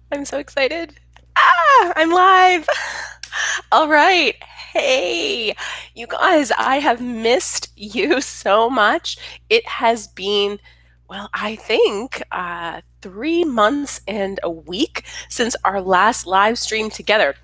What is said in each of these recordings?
I'm so excited. I'm live. All right. Hey, you guys, I have missed you so much. It has been, well, I think 3 months and a week since our last live stream together.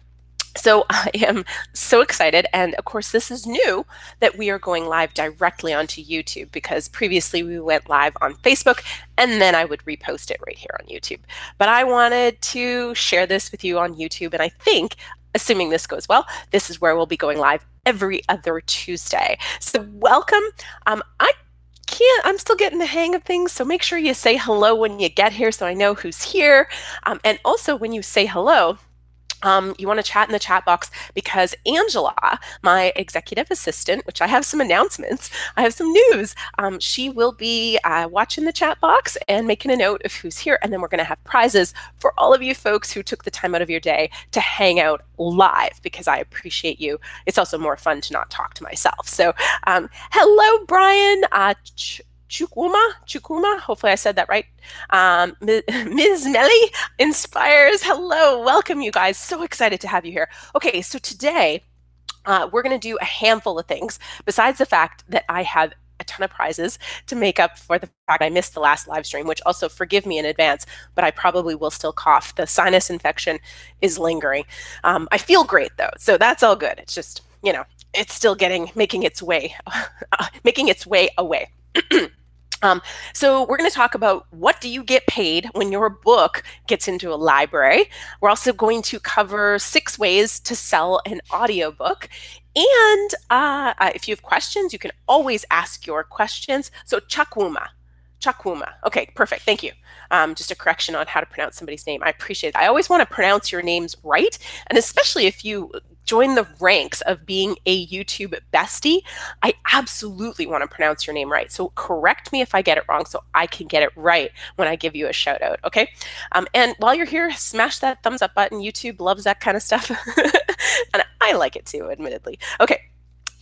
So I am so excited. And of course, this is new that we are going live directly onto YouTube because previously we went live on Facebook and then I would repost it right here on YouTube. But I wanted to share this with you on YouTube. And I think, assuming this goes well, this is where we'll be going live every other Tuesday. So welcome. I'm still getting the hang of things, so make sure you say hello when you get here so I know who's here. And also, when you say hello, you want to chat in the chat box because Angela, my executive assistant, which I have some announcements, I have some news. She will be watching the chat box and making a note of who's here. And then we're going to have prizes for all of you folks who took the time out of your day to hang out live because I appreciate you. It's also more fun to not talk to myself. So hello, Brian. Chukuma, hopefully I said that right. Ms. Melly Inspires, hello, welcome you guys. So excited to have you here. Okay, so today we're going to do a handful of things besides the fact that I have a ton of prizes to make up for the fact I missed the last live stream, which also forgive me in advance, but I probably will still cough. The sinus infection is lingering. I feel great though, so that's all good. It's just, it's still making its way away. So we're going to talk about what do you get paid when your book gets into a library. We're also going to cover 6 ways to sell an audiobook. And if you have questions, you can always ask your questions. So Chakwuma. Okay, perfect. Thank you. Just a correction on how to pronounce somebody's name. I appreciate it. I always want to pronounce your names right. And especially if you join the ranks of being a YouTube bestie, I absolutely want to pronounce your name right. So correct me if I get it wrong so I can get it right when I give you a shout out, okay? And while you're here, smash that thumbs up button. YouTube loves that kind of stuff. And I like it too, admittedly. Okay.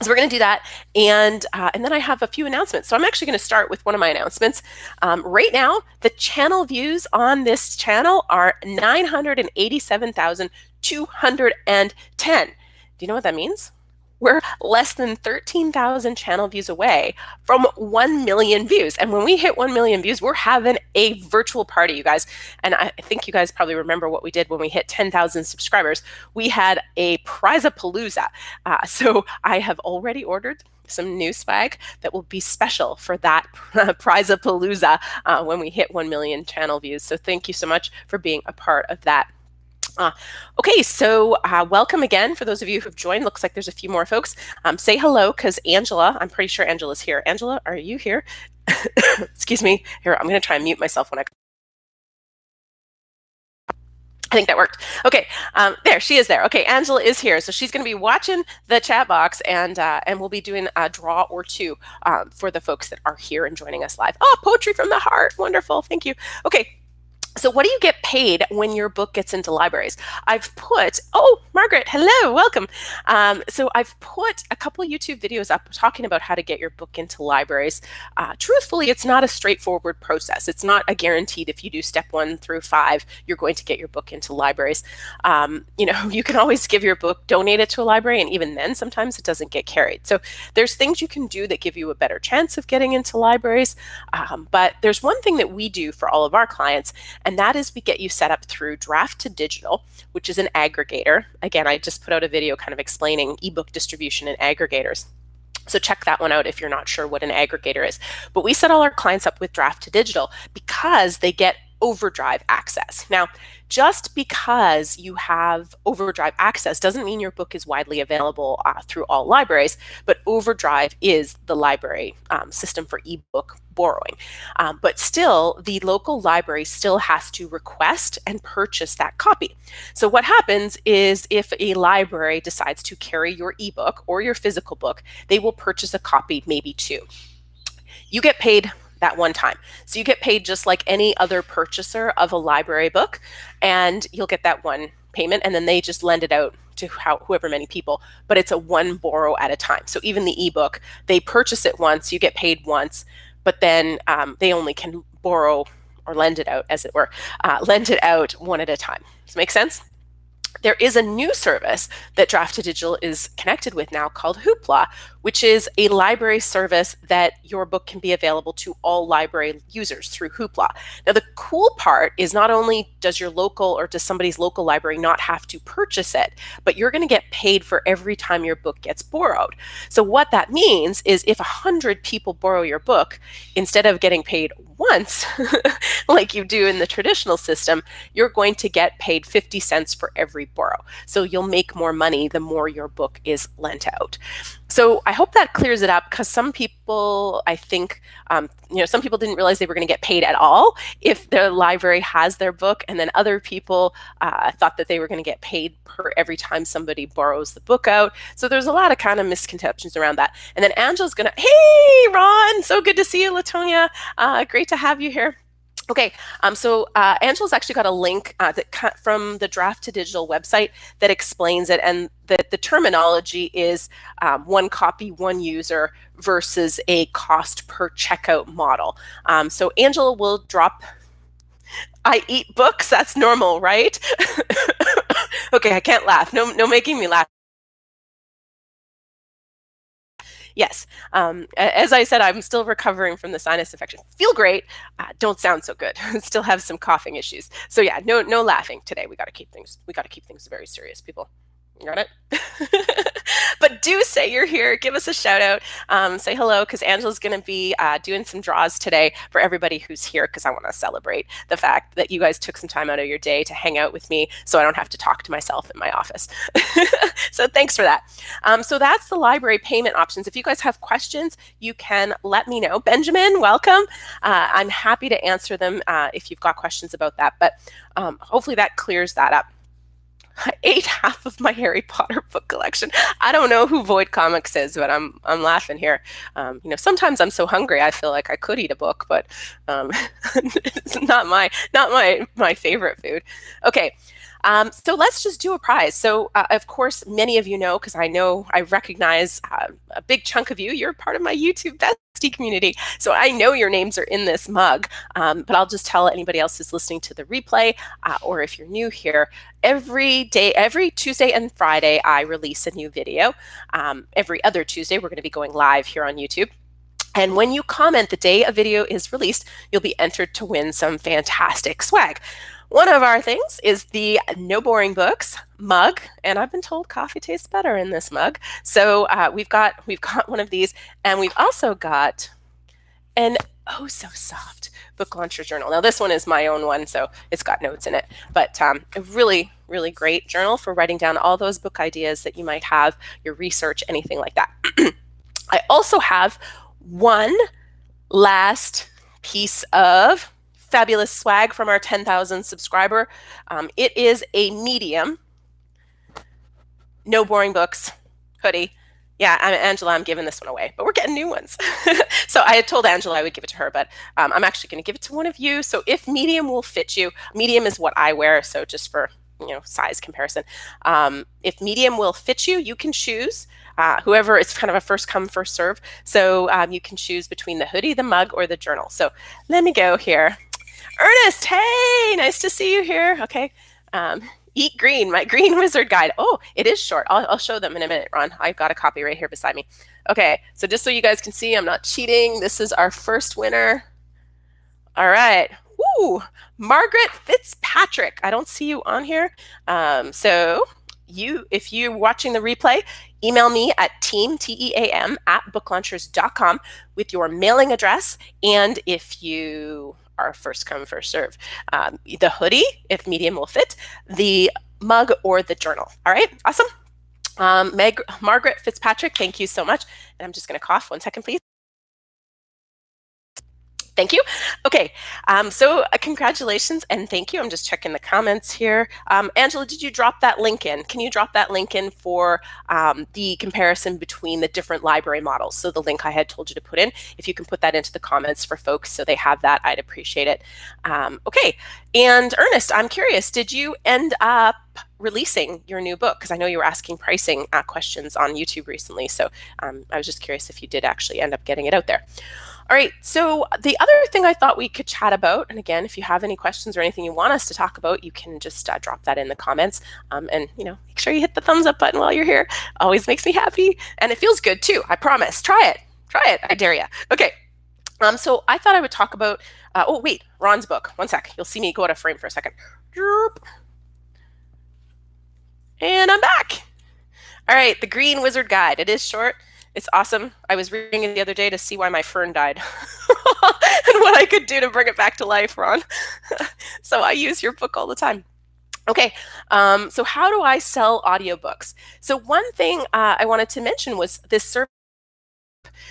So we're going to do that, and then I have a few announcements. So I'm actually going to start with one of my announcements. Right now, the channel views on this channel are 987,210. Do you know what that means? We're less than 13,000 channel views away from 1 million views. And when we hit 1 million views, we're having a virtual party, you guys. And I think you guys probably remember what we did when we hit 10,000 subscribers. We had a Prize-a-Palooza. So I have already ordered some new swag that will be special for that Prize-a-Palooza when we hit 1 million channel views. So thank you so much for being a part of that. Okay, so welcome again for those of you who've joined. Looks like there's a few more folks. Say hello because Angela, I'm pretty sure Angela's here. Angela, are you here? Excuse me. Here, I'm going to try and mute myself when I think that worked. Okay, there, she is there. Okay, Angela is here. So she's going to be watching the chat box and we'll be doing a draw or two for the folks that are here and joining us live. Oh, Poetry from the Heart. Wonderful. Thank you. Okay. So what do you get paid when your book gets into libraries? Oh, Margaret, hello, welcome. So I've put a couple YouTube videos up talking about how to get your book into libraries. Truthfully, it's not a straightforward process. It's not a guaranteed if you do step 1 through 5, you're going to get your book into libraries. You can always give your book, donate it to a library, and even then sometimes it doesn't get carried. So there's things you can do that give you a better chance of getting into libraries. But there's one thing that we do for all of our clients, and that is we get you set up through Draft2Digital, which is an aggregator. Again, I just put out a video kind of explaining ebook distribution and aggregators. So check that one out if you're not sure what an aggregator is. But we set all our clients up with Draft2Digital because they get Overdrive access. Now, just because you have Overdrive access doesn't mean your book is widely available through all libraries, but Overdrive is the library system for ebook borrowing. But still, the local library still has to request and purchase that copy. So what happens is if a library decides to carry your ebook or your physical book, they will purchase a copy, maybe 2. You get paid that one time. So you get paid just like any other purchaser of a library book, and you'll get that one payment, and then they just lend it out to whoever many people, but it's a one borrow at a time. So even the ebook, they purchase it once, you get paid once, but then they only can borrow or lend it out, as it were, lend it out one at a time. Does that make sense? There is a new service that Draft2Digital is connected with now called Hoopla, which is a library service that your book can be available to all library users through Hoopla. Now, the cool part is not only does your local or does somebody's local library not have to purchase it, but you're going to get paid for every time your book gets borrowed. So what that means is if 100 people borrow your book, instead of getting paid once, like you do in the traditional system, you're going to get paid 50 cents for every borrow. So you'll make more money the more your book is lent out. So I hope that clears it up, because some people, I think, some people didn't realize they were going to get paid at all if their library has their book, and then other people thought that they were going to get paid per every time somebody borrows the book out. So there's a lot of kind of misconceptions around that. And then Angela's going to, hey, Ron, so good to see you, Latonia. Great to have you here. Okay, so Angela's actually got a link from the Draft2Digital website that explains it, and the terminology is one copy, one user versus a cost per checkout model. So Angela will drop, I eat books, that's normal, right? Okay, I can't laugh, no making me laugh. Yes. As I said, I'm still recovering from the sinus infection. Feel great. Don't sound so good. Still have some coughing issues. So yeah, no laughing today. We got to keep things very serious, people. You got it? But do say you're here. Give us a shout out. Say hello, because Angela's going to be doing some draws today for everybody who's here, because I want to celebrate the fact that you guys took some time out of your day to hang out with me so I don't have to talk to myself in my office. So thanks for that. So that's the library payment options. If you guys have questions, you can let me know. Benjamin, welcome. I'm happy to answer them if you've got questions about that, but hopefully that clears that up. I ate half of my Harry Potter book collection. I don't know who Void Comics is, but I'm laughing here. Sometimes I'm so hungry I feel like I could eat a book, but it's not my favorite food. Okay. So let's just do a prize. So of course, many of you know, because I recognize a big chunk of you. You're part of my YouTube bestie community. So I know your names are in this mug, but I'll just tell anybody else who's listening to the replay, or if you're new here, every Tuesday and Friday, I release a new video. Every other Tuesday, we're going to be going live here on YouTube. And when you comment the day a video is released, you'll be entered to win some fantastic swag. One of our things is the No Boring Books mug, and I've been told coffee tastes better in this mug. So we've got one of these, and we've also got an oh so soft book launcher journal. Now this one is my own one, so it's got notes in it, but a really, really great journal for writing down all those book ideas that you might have, your research, anything like that. I also have one last piece of fabulous swag from our 10,000 subscriber. It is a medium No Boring Books hoodie. Yeah, Angela, I'm giving this one away, but we're getting new ones. So I had told Angela I would give it to her, but I'm actually going to give it to one of you. So if medium will fit you, medium is what I wear, so just for size comparison. If medium will fit you, you can choose whoever. It's kind of a first come, first serve. So you can choose between the hoodie, the mug, or the journal. So let me go here. Ernest, hey, nice to see you here. Okay. Eat Green, my green wizard guide. Oh, it is short. I'll show them in a minute, Ron. I've got a copy right here beside me. Okay, so just so you guys can see, I'm not cheating. This is our first winner. All right. Woo! Margaret Fitzpatrick. I don't see you on here. So if you're watching the replay, email me at team@booklaunchers.com with your mailing address, and if you are first come, first serve, the hoodie, if medium will fit, the mug, or the journal. All right, awesome. Margaret Fitzpatrick, thank you so much. And I'm just going to cough. 1 second, please. Thank you. Okay, so congratulations and thank you. I'm just checking the comments here. Angela, did you drop that link in? Can you drop that link in for the comparison between the different library models? So the link I had told you to put in, if you can put that into the comments for folks so they have that, I'd appreciate it. Okay, and Ernest, I'm curious, did you end up releasing your new book? Because I know you were asking pricing questions on YouTube recently, so I was just curious if you did actually end up getting it out there. All right, so the other thing I thought we could chat about, and again, if you have any questions or anything you want us to talk about, you can just drop that in the comments. And make sure you hit the thumbs up button while you're here. Always makes me happy, and it feels good too. I promise. Try it. Try it. I dare you. Okay. So I thought I would talk about. Oh wait, Ron's book. One sec. You'll see me go out of frame for a second. And I'm back. All right, the Green Wizard Guide. It is short. It's awesome. I was reading it the other day to see why my fern died and what I could do to bring it back to life, Ron. So I use your book all the time. Okay, so how do I sell audiobooks? So one thing I wanted to mention was this service.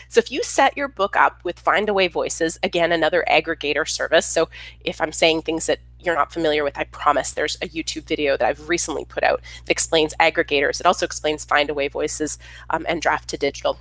So if you set your book up with Findaway Voices, again, another aggregator service. So if I'm saying things that you're not familiar with, I promise there's a YouTube video that I've recently put out that explains aggregators. It also explains Findaway Voices and Draft to Digital.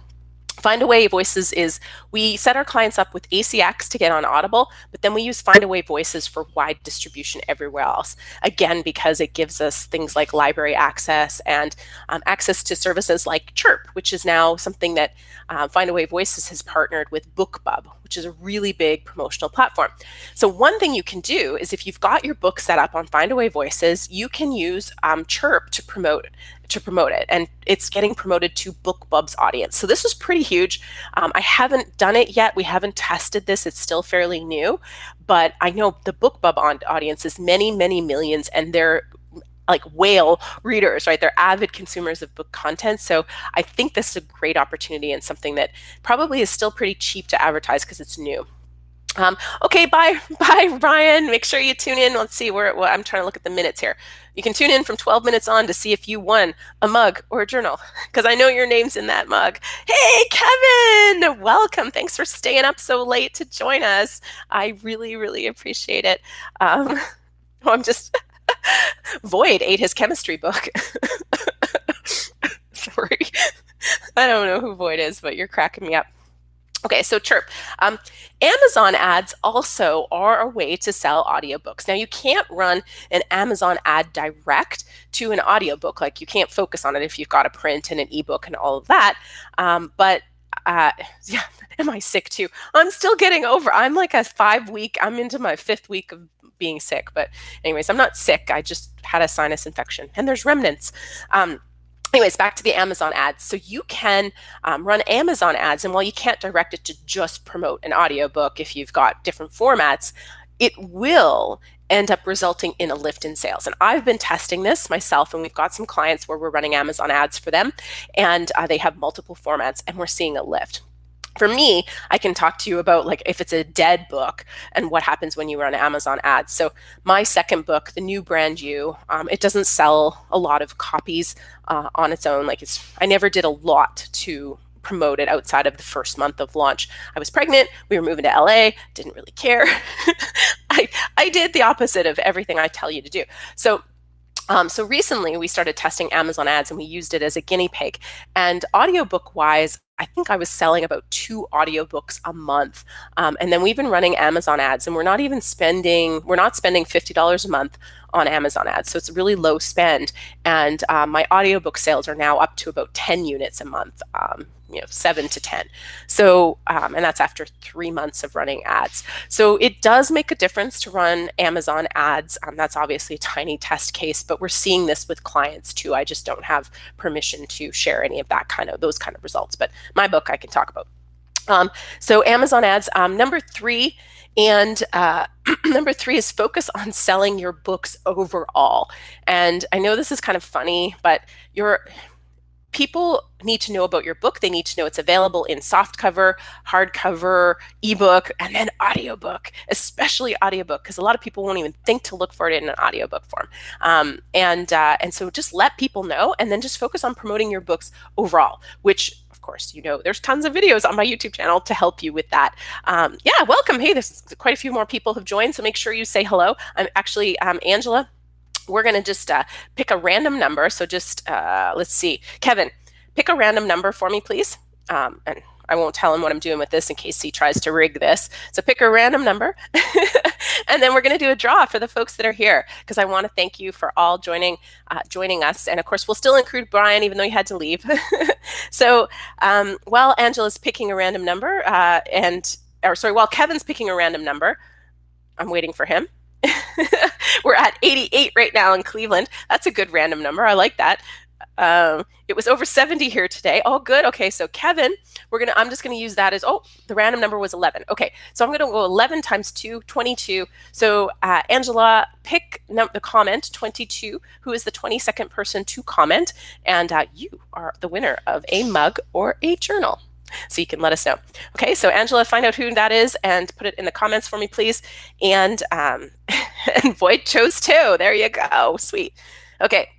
Findaway Voices is we set our clients up with ACX to get on Audible, but then we use Findaway Voices for wide distribution everywhere else. Again, because it gives us things like library access and access to services like Chirp, which is now something that Findaway Voices has partnered with BookBub, which is a really big promotional platform. So one thing you can do is if you've got your book set up on Findaway Voices, you can use Chirp to promote it, and it's getting promoted to BookBub's audience. So this is pretty huge. I haven't done it yet. We haven't tested this. It's still fairly new, but I know the BookBub audience is many, many millions, and they're like whale readers, right? They're avid consumers of book content. So I think this is a great opportunity and something that probably is still pretty cheap to advertise because it's new. Okay, bye, Brian. Make sure you tune in. Let's see where. Well, I'm trying to look at the minutes here. You can tune in from 12 minutes on to see if you won a mug or a journal, because I know your name's in that mug. Hey, Kevin, welcome. Thanks for staying up so late to join us. I really, really appreciate it. I'm just Void ate his chemistry book. Sorry, I don't know who Void is, but you're cracking me up. Okay, so Chirp. Amazon ads also are a way to sell audiobooks. Now, you can't run an Amazon ad direct to an audiobook. Like, you can't focus on it if you've got a print and an ebook and all of that. But yeah, am I sick too? I'm still getting over. I'm like a 5-week, I'm into my 5th week of being sick. But anyways, I'm not sick. I just had a sinus infection, and there's remnants. Anyways, back to the Amazon ads. So you can run Amazon ads, and while you can't direct it to just promote an audiobook if you've got different formats, it will end up resulting in a lift in sales. And I've been testing this myself, and we've got some clients where we're running Amazon ads for them, and they have multiple formats, and we're seeing a lift. For me, I can talk to you about like if it's a dead book and what happens when you run Amazon ads. So my second book, The New Brand You, it doesn't sell a lot of copies on its own. Like I never did a lot to promote it outside of the first month of launch. I was pregnant. We were moving to LA. Didn't really care. I did the opposite of everything I tell you to do. So recently we started testing Amazon ads, and we used it as a guinea pig. And audiobook wise, I think I was selling about 2 audiobooks a month. And then we've been running Amazon ads, and we're not spending $50 a month on Amazon ads. So it's a really low spend. And my audiobook sales are now up to about 10 units a month, 7 to 10. So, and that's after 3 months of running ads. So it does make a difference to run Amazon ads. That's obviously a tiny test case, but we're seeing this with clients too. I just don't have permission to share any of those kind of results. But my book I can talk about. So Amazon ads, number 3, and number 3 is focus on selling your books overall. And I know this is kind of funny, but people need to know about your book. They need to know it's available in softcover, hardcover, ebook, and then audiobook, especially audiobook, because a lot of people won't even think to look for it in an audiobook form. And so just let people know, and then just focus on promoting your books overall, which of course, there's tons of videos on my YouTube channel to help you with that. Yeah, welcome. Hey, there's quite a few more people have joined, so make sure you say hello. I'm actually Angela. We're going to just pick a random number. So just, let's see. Kevin, pick a random number for me, please. And I won't tell him what I'm doing with this in case he tries to rig this. So pick a random number. And then we're going to do a draw for the folks that are here, because I want to thank you for all joining us. And of course, we'll still include Brian, even though he had to leave. So while Angela's picking a random number, and while Kevin's picking a random number, I'm waiting for him. We're at 88 right now in Cleveland. That's a good random number. I like that. It was over 70 here today. Oh, good. Okay, so Kevin, I'm just gonna use that as, the random number was 11. Okay, so I'm gonna go 11 times 2, 22. So Angela, pick the comment 22, who is the 22nd person to comment, and you are the winner of a mug or a journal. So you can let us know. Okay, so Angela, find out who that is and put it in the comments for me, please. And and Voight chose 2. There you go. Sweet. Okay.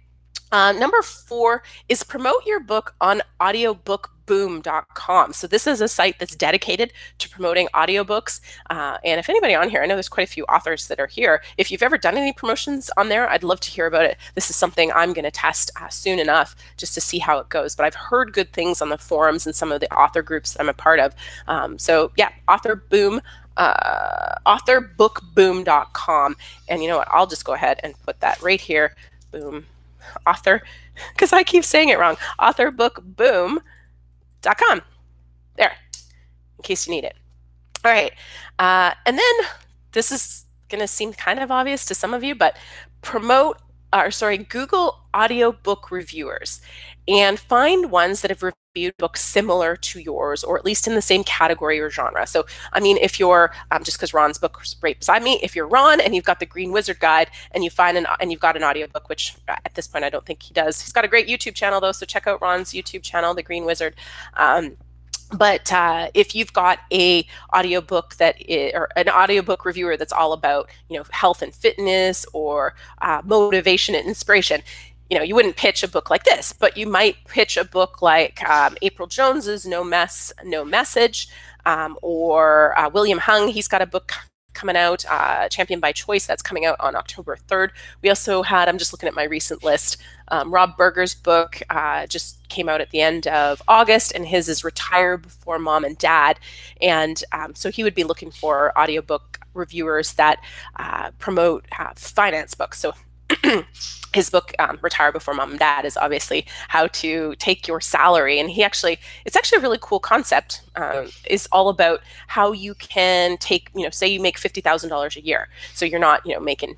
Number 4 is promote your book on audiobookboom.com. So this is a site that's dedicated to promoting audiobooks. And if anybody on here, I know there's quite a few authors that are here. If you've ever done any promotions on there, I'd love to hear about it. This is something I'm going to test soon enough just to see how it goes. But I've heard good things on the forums and some of the author groups that I'm a part of. So yeah, audiobookboom.com. And you know what? I'll just go ahead and put that right here. Boom. Author, because I keep saying it wrong, audiobookboom.com. There, in case you need it. All right. And then this is going to seem kind of obvious to some of you, but Google audiobook reviewers and find ones that have reviewed books similar to yours, or at least in the same category or genre. So, I mean, if you're, just because Ron's book is right beside me, if you're Ron and you've got the Green Wizard Guide and you've got an audiobook, which at this point I don't think he does. He's got a great YouTube channel though, so check out Ron's YouTube channel, The Green Wizard. But if you've got a audiobook or an audiobook reviewer that's all about, health and fitness or motivation and inspiration, you wouldn't pitch a book like this, but you might pitch a book like April Jones's No Mess, No Message, or William Hung. He's got a book coming out, Champion by Choice, that's coming out on October 3rd. We also had, I'm just looking at my recent list, Rob Berger's book just came out at the end of August, and his is Retire Before Mom and Dad. And so he would be looking for audiobook reviewers that promote finance books. So his book, Retire Before Mom and Dad, is obviously how to take your salary. And it's actually a really cool concept. Is all about how you can take, say you make $50,000 a year. So you're not, making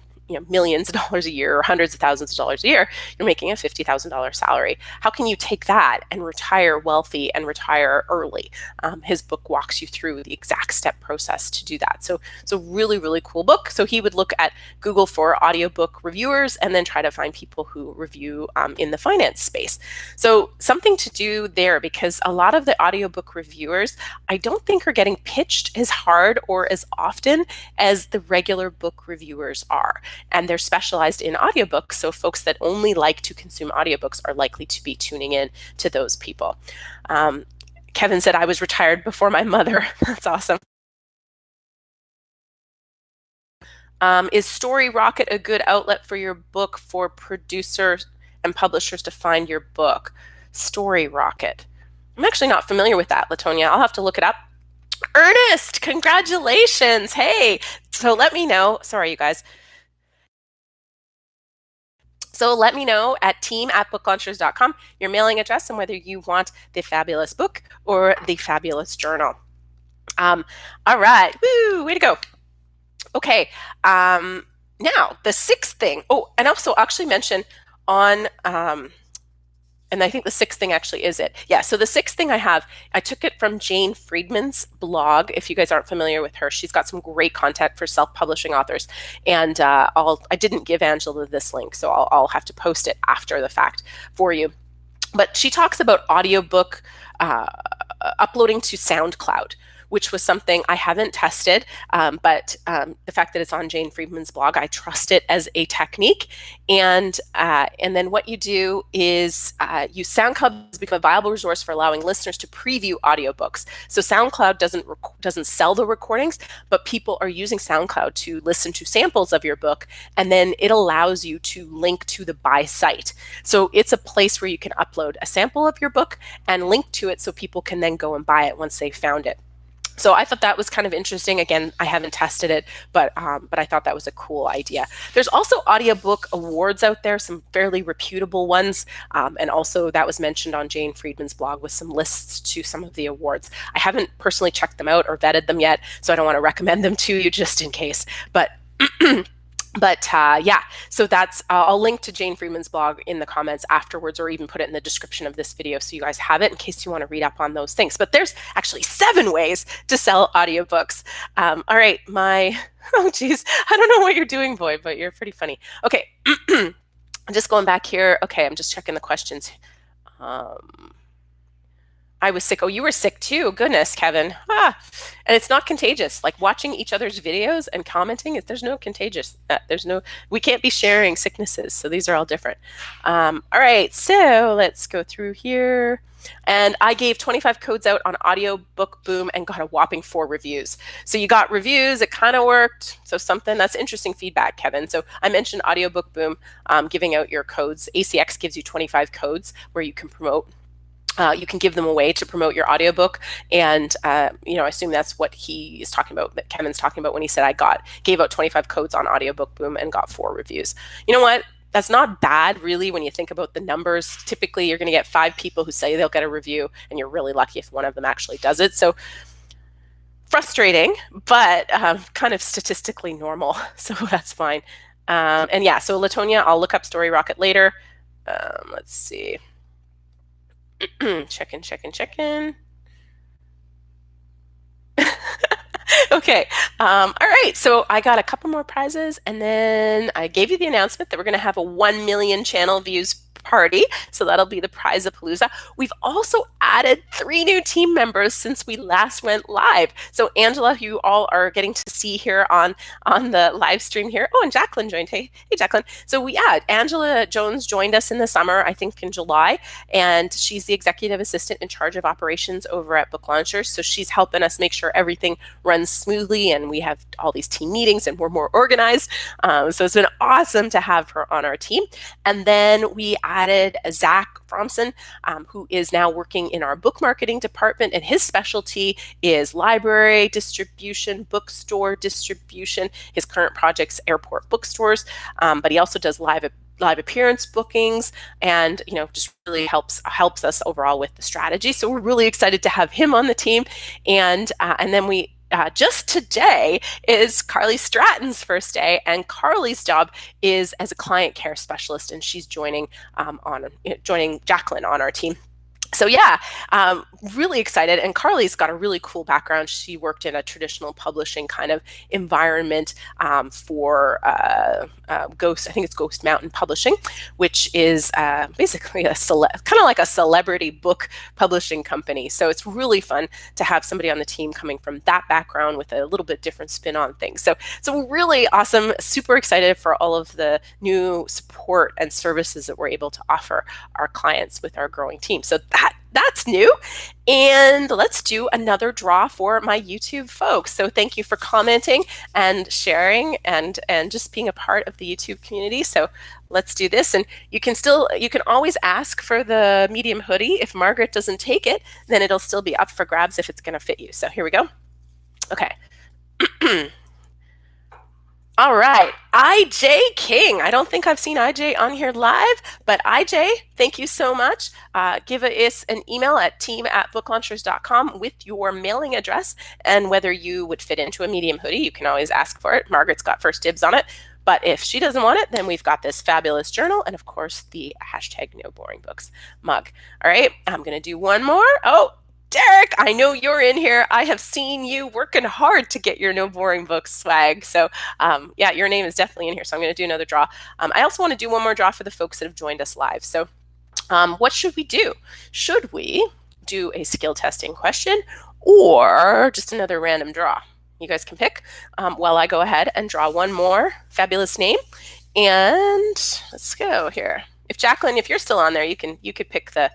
millions of dollars a year or hundreds of thousands of dollars a year. You're making a $50,000 salary. How can you take that and retire wealthy and retire early? His book walks you through the exact step process to do that. So it's a really, really cool book. So he would look at Google for audiobook reviewers and then try to find people who review in the finance space. So something to do there, because a lot of the audiobook reviewers, I don't think are getting pitched as hard or as often as the regular book reviewers are. And they're specialized in audiobooks, so folks that only like to consume audiobooks are likely to be tuning in to those people. Kevin said, I was retired before my mother. That's awesome. Is Story Rocket a good outlet for your book for producers and publishers to find your book? Story Rocket. I'm actually not familiar with that, Latonia. I'll have to look it up. Ernest, congratulations. Hey, so let me know. Sorry, you guys. So let me know at team@booklaunchers.com your mailing address and whether you want the fabulous book or the fabulous journal. All right. Woo, way to go. Okay. Now, the sixth thing. Oh, and also actually mention on... and I think the sixth thing actually is it. Yeah, so the sixth thing I took it from Jane Friedman's blog. If you guys aren't familiar with her, she's got some great content for self-publishing authors. And I didn't give Angela this link, so I'll have to post it after the fact for you. But she talks about audiobook uploading to SoundCloud, which was something I haven't tested, but the fact that it's on Jane Friedman's blog, I trust it as a technique. And then what you do is use SoundCloud to become a viable resource for allowing listeners to preview audiobooks. So SoundCloud doesn't sell the recordings, but people are using SoundCloud to listen to samples of your book, and then it allows you to link to the buy site. So it's a place where you can upload a sample of your book and link to it so people can then go and buy it once they've found it. So I thought that was kind of interesting. Again, I haven't tested it, but I thought that was a cool idea. There's also audiobook awards out there, some fairly reputable ones, and also that was mentioned on Jane Friedman's blog with some lists to some of the awards. I haven't personally checked them out or vetted them yet, so I don't want to recommend them to you just in case. But yeah, so that's I'll link to Jane Friedman's blog in the comments afterwards, or even put it in the description of this video so you guys have it in case you want to read up on those things. But there's actually 7 ways to sell audiobooks. All right, oh geez, I don't know what you're doing, boy, but you're pretty funny. Okay, I'm just going back here. Okay, I'm just checking the questions. I was sick. Oh, you were sick too. Goodness, Kevin. And it's not contagious. Like watching each other's videos and commenting, there's no contagious. We can't be sharing sicknesses. So these are all different. All right, so let's go through here. And I gave 25 codes out on Audiobook Boom and got a whopping 4 reviews. So you got reviews, it kind of worked. So that's interesting feedback, Kevin. So I mentioned Audiobook Boom giving out your codes. ACX gives you 25 codes where you can promote. You can give them away to promote your audiobook. And, I assume that's what he is talking about, that Kevin's talking about when he said gave out 25 codes on Audiobook Boom and got 4 reviews. You know what? That's not bad, really, when you think about the numbers. Typically, you're going to get 5 people who say they'll get a review, and you're really lucky if one of them actually does it. So frustrating, but kind of statistically normal. So that's fine. And yeah, so Latonia, I'll look up Story Rocket later. Let's see. Checking. Okay. All right. So I got a couple more prizes, and then I gave you the announcement that we're going to have a 1 million channel views party. So that'll be the Prize-a-Palooza. We've also added 3 new team members since we last went live. So Angela, who you all are getting to see here on the live stream here. Oh, and Jacqueline joined. Hey, Jacqueline. So Angela Jones joined us in the summer, I think in July, and she's the executive assistant in charge of operations over at Book Launchers. So she's helping us make sure everything runs smoothly, and we have all these team meetings and we're more organized. So it's been awesome to have her on our team. And then we added Zach Fromson, who is now working in our book marketing department, and his specialty is library distribution, bookstore distribution. His current project's airport bookstores, but he also does live appearance bookings, and just really helps us overall with the strategy. So we're really excited to have him on the team, and then we. Just today is Carly Stratton's first day, and Carly's job is as a client care specialist, and she's joining Jacqueline on our team. So yeah, really excited. And Carly's got a really cool background. She worked in a traditional publishing kind of environment for Ghost. I think it's Ghost Mountain Publishing, which is basically kind of like a celebrity book publishing company. So it's really fun to have somebody on the team coming from that background with a little bit different spin on things. So really awesome. Super excited for all of the new support and services that we're able to offer our clients with our growing team. So that's new. And let's do another draw for my YouTube folks. So thank you for commenting and sharing and just being a part of the YouTube community. So let's do this. And you can always ask for the medium hoodie. If Margaret doesn't take it, then it'll still be up for grabs if it's going to fit you. So here we go. Okay. All right, IJ King. I don't think I've seen IJ on here live, but IJ, thank you so much. Give us an email at team@booklaunchers.com with your mailing address and whether you would fit into a medium hoodie. You can always ask for it. Margaret's got first dibs on it. But if she doesn't want it, then we've got this fabulous journal and, of course, the #NoBoringBooks mug. All right, I'm going to do one more. Oh, Derek, I know you're in here. I have seen you working hard to get your No Boring Books swag. So yeah, your name is definitely in here. So I'm going to do another draw. I also want to do one more draw for the folks that have joined us live. So what should we do? Should we do a skill testing question or just another random draw? You guys can pick while I go ahead and draw one more fabulous name. And let's go here. If Jacqueline, if you're still on there, you could pick the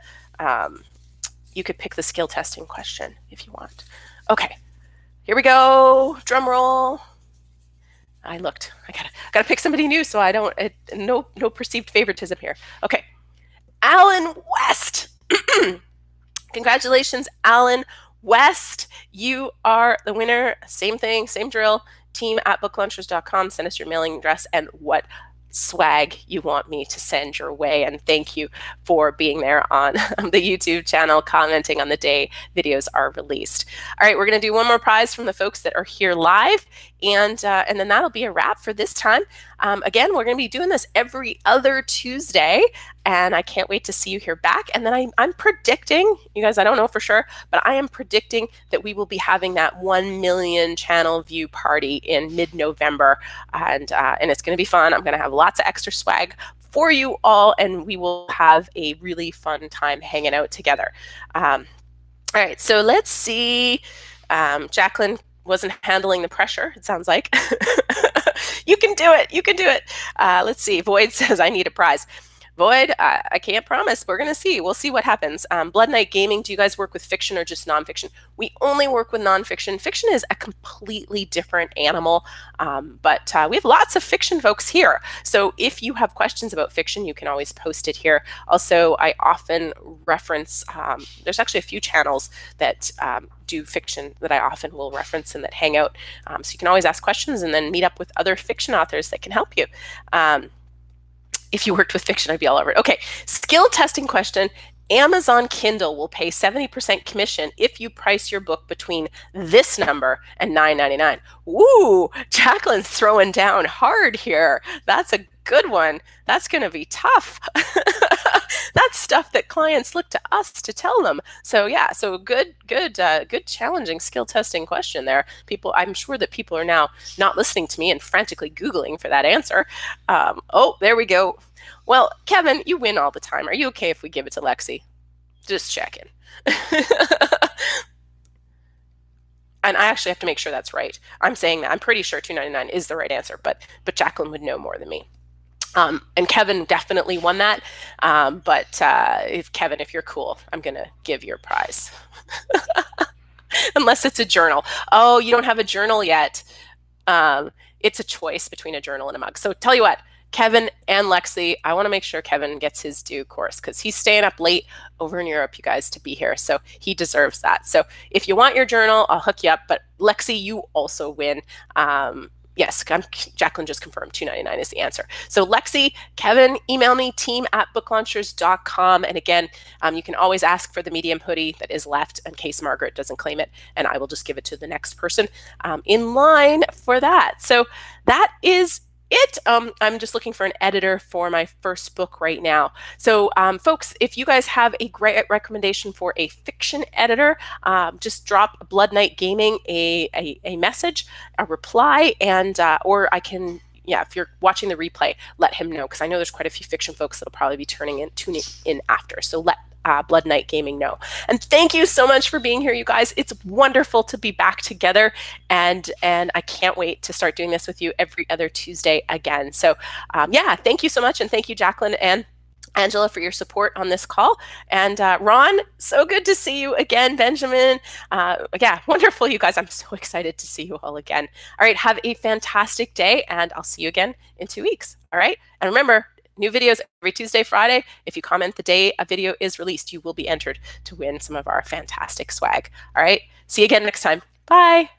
skill testing question if you want. Okay, here we go. Drum roll. I gotta pick somebody new so I don't no perceived favoritism here. Okay, Alan West. Congratulations, Alan West, you are the winner. Same thing, same drill. Team@booklaunchers.com. Send us your mailing address and what swag you want me to send your way. And thank you for being there on the YouTube channel, commenting on the day videos are released. All right, we're going to do one more prize from the folks that are here live, and then that'll be a wrap for this time. Again, we're going to be doing this every other Tuesday, and I can't wait to see you here back. And then I'm predicting, you guys, I don't know for sure, but I am predicting that we will be having that 1 million channel view party in mid-November, and it's going to be fun. I'm going to have lots of extra swag for you all, and we will have a really fun time hanging out together. All right, so let's see. Jacqueline wasn't handling the pressure, it sounds like. You can do it. You can do it. Let's see. Void says, I need a prize. Void, I can't promise. We're going to see. We'll see what happens. Blood Knight Gaming, do you guys work with fiction or just nonfiction? We only work with nonfiction. Fiction is a completely different animal, but we have lots of fiction folks here. So if you have questions about fiction, you can always post it here. Also, I often reference, there's actually a few channels that do fiction that I often will reference and that hang out. So you can always ask questions and then meet up with other fiction authors that can help you. If you worked with fiction, I'd be all over it. Okay, skill testing question. Amazon Kindle will pay 70% commission if you price your book between this number and $9.99. Ooh, Jacqueline's throwing down hard here. That's a good one. That's going to be tough. That's stuff that clients look to us to tell them. So yeah, so good challenging skill testing question there. People, I'm sure that people are now not listening to me and frantically Googling for that answer. Oh, there we go. Well, Kevin, you win all the time. Are you okay if we give it to Lexi? Just checking. And I actually have to make sure that's right. I'm saying that. I'm pretty sure $2.99 is the right answer, but Jacqueline would know more than me. And Kevin definitely won that. But if you're cool, I'm going to give your prize. Unless it's a journal. Oh, you don't have a journal yet. It's a choice between a journal and a mug. So tell you what, Kevin and Lexi, I want to make sure Kevin gets his due course because he's staying up late over in Europe, you guys, to be here. So he deserves that. So if you want your journal, I'll hook you up. But Lexi, you also win. Yes, Jacqueline just confirmed $2.99 is the answer. So Lexi, Kevin, email me, team@booklaunchers.com. And again, you can always ask for the medium hoodie that is left in case Margaret doesn't claim it, and I will just give it to the next person in line for that. So that is it. I'm just looking for an editor for my first book right now. So folks, if you guys have a great recommendation for a fiction editor, just drop Blood Knight Gaming a message, a reply, and or I can, yeah, if you're watching the replay, let him know, because I know there's quite a few fiction folks that'll probably be tuning in after. So let Blood Knight Gaming know. And thank you so much for being here, you guys. It's wonderful to be back together, and I can't wait to start doing this with you every other Tuesday again. So yeah, thank you so much, and thank you, Jacqueline and Angela, for your support on this call. And Ron, so good to see you again. Benjamin, yeah, wonderful, you guys. I'm so excited to see you all again. All right, have a fantastic day, and I'll see you again in 2 weeks. All right, and remember, new videos every Tuesday, Friday. If you comment the day a video is released, you will be entered to win some of our fantastic swag. All right, see you again next time. Bye.